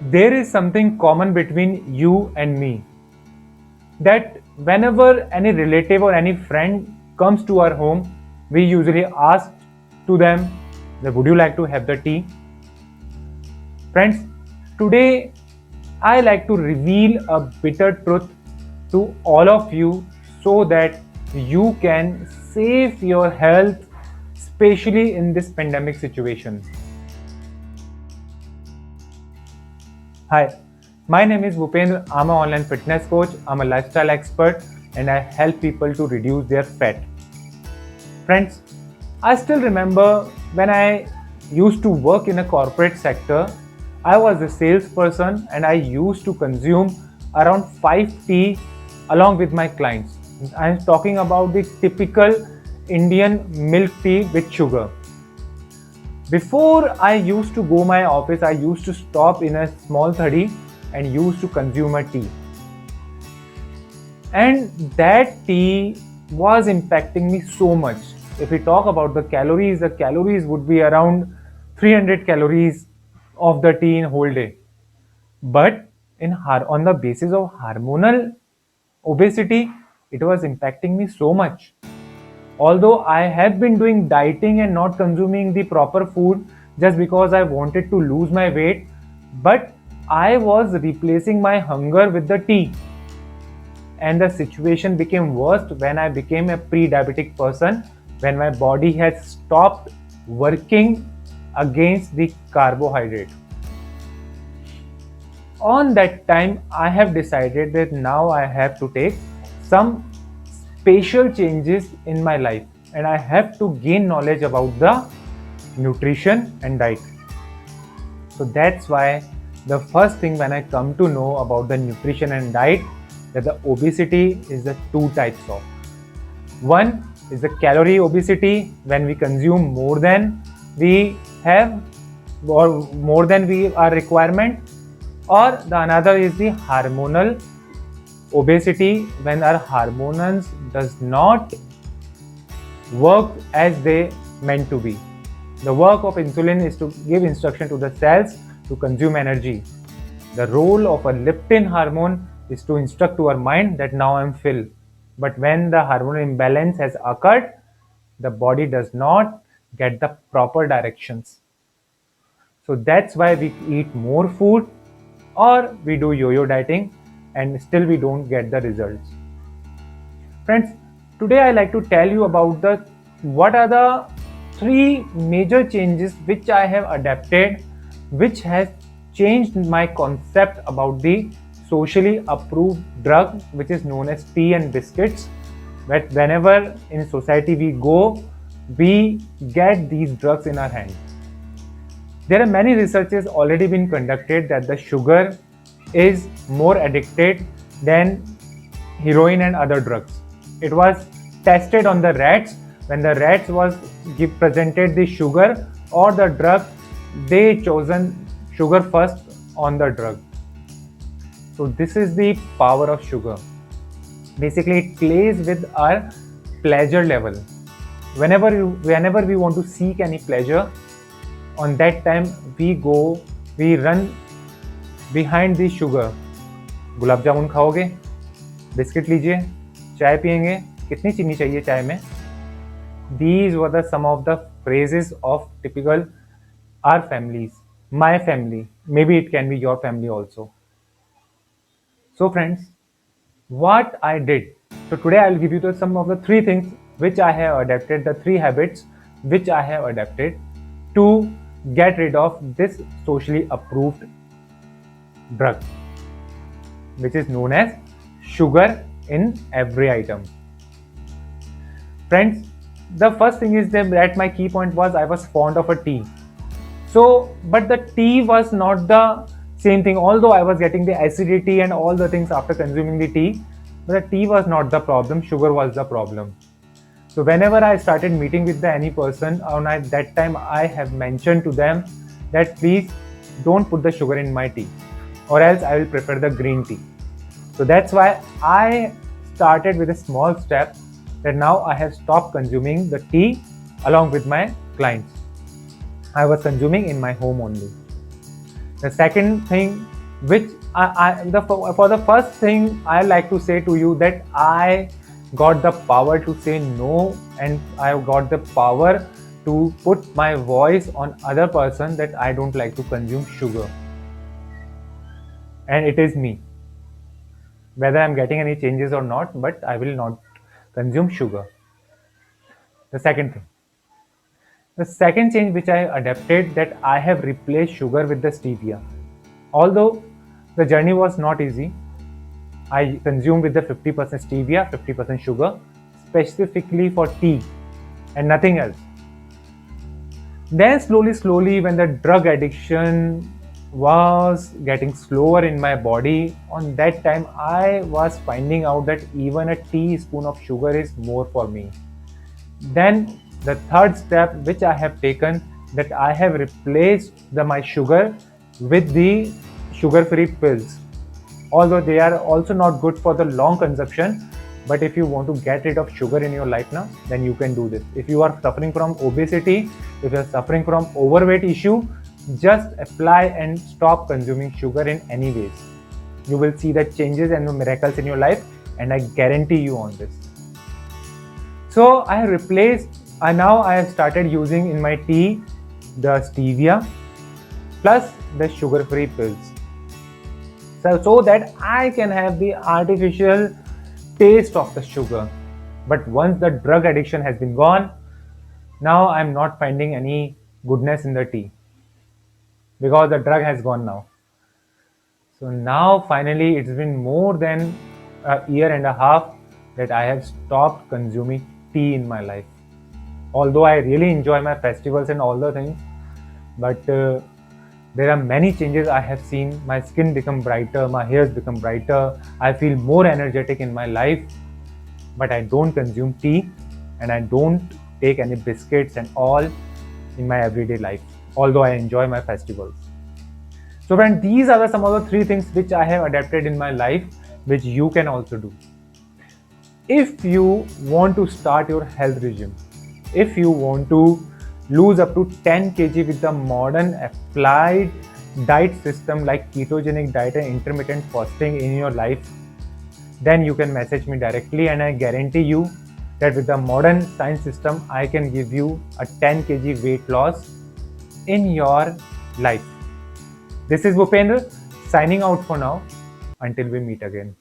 There is something common between you and me, that whenever any relative or any friend comes to our home, we usually ask to them that would you like to have the tea? Friends, today I like to reveal a bitter truth to all of you so that you can save your health, especially in this pandemic situation. Hi, my name is Bhupendra. I'm an online fitness coach, I'm a lifestyle expert, and I help people to reduce their fat. Friends, I still remember when I used to work in a corporate sector, I was a salesperson and I used to consume around 5 tea along with my clients. I'm talking about the typical Indian milk tea with sugar. Before I used to go my office, I used to stop in a small thadi and used to consume a tea. And that tea was impacting me so much. If we talk about the calories would be around 300 calories of the tea in whole day. But on the basis of hormonal obesity, it was impacting me so much. Although I have been doing dieting and not consuming the proper food just because I wanted to lose my weight, but I was replacing my hunger with the tea. And the situation became worse when I became a pre-diabetic person, when my body had stopped working against the carbohydrate. On that time, I have decided that now I have to take some special changes in my life and I have to gain knowledge about the nutrition and diet. So that's why the first thing when I come to know about the nutrition and diet, that the obesity is the two types of. One is the calorie obesity, when we consume more than we have or more than we our requirement, or the another is the hormonal obesity, when our hormones does not work as they meant to be. The work of insulin is to give instruction to the cells to consume energy. The role of a leptin hormone is to instruct to our mind that now I'm full. But when the hormonal imbalance has occurred, the body does not get the proper directions. So that's why we eat more food or we do yo-yo dieting and still we don't get the results. Friends, today I like to tell you about the what are the three major changes which I have adapted, which has changed my concept about the socially approved drug which is known as tea and biscuits. That whenever in society we go, we get these drugs in our hand. There are many researches already been conducted that the sugar is more addicted than heroin and other drugs. It was tested on the rats. When the rats was presented the sugar or the drug, they chosen sugar first on the drug. So this is the power of sugar. Basically, it plays with our pleasure level. Whenever we want to seek any pleasure, on that time we run behind the sugar. Gulab jamun खाओगे, biscuit लीजिए, चाय पियेंगे, कितनी चीनी चाहिए चाय में? These were the some of the phrases of typical our families, my family, maybe it can be your family also. So friends, what I did. So today I'll give you some of the three things which I have adapted, the three habits which I have adapted to get rid of this socially approved drug, which is known as sugar in every item. Friends, the first thing is that my key point was I was fond of a tea. So, but the tea was not the same thing, although I was getting the acidity and all the things after consuming the tea, but the tea was not the problem, sugar was the problem. So whenever I started meeting with any person, at that time I have mentioned to them that please don't put the sugar in my tea, or else I will prefer the green tea. So that's why I started with a small step, that now I have stopped consuming the tea along with my clients. I was consuming in my home only. The second thing, which for the first thing, I like to say to you that I got the power to say no, and I got the power to put my voice on other person that I don't like to consume sugar, and it is me. Whether I'm getting any changes or not, but I will not consume sugar. The second thing. The second change which I adapted, that I have replaced sugar with the stevia. Although the journey was not easy, I consumed with the 50% stevia, 50% sugar, specifically for tea and nothing else. Then slowly, when the drug addiction was getting slower in my body, on that time I was finding out that even a teaspoon of sugar is more for me. Then the third step which I have taken, that I have replaced my sugar with the sugar-free pills. Although they are also not good for the long consumption, but if you want to get rid of sugar in your life now, then you can do this. If you are suffering from obesity, if you are suffering from overweight issue, just apply and stop consuming sugar in any ways. You will see the changes and the miracles in your life, and I guarantee you on this. So I have replaced, now I have started using in my tea the stevia plus the sugar-free pills. So that I can have the artificial taste of the sugar. But once the drug addiction has been gone, now I'm not finding any goodness in the tea because the drug has gone now. So now finally it's been more than a year and a half that I have stopped consuming tea in my life. Although I really enjoy my festivals and all the things, but there are many changes I have seen. My skin become brighter, my hairs become brighter, I feel more energetic in my life. But I don't consume tea and I don't take any biscuits and all in my everyday life, although I enjoy my festivals. So friends, these are some of the 3 things which I have adapted in my life, which you can also do. If you want to start your health regime, if you want to lose up to 10 kg with the modern applied diet system like ketogenic diet and intermittent fasting in your life, then you can message me directly, and I guarantee you that with the modern science system, I can give you a 10 kg weight loss in your life. This is Bhupendra signing out for now. Until we meet again.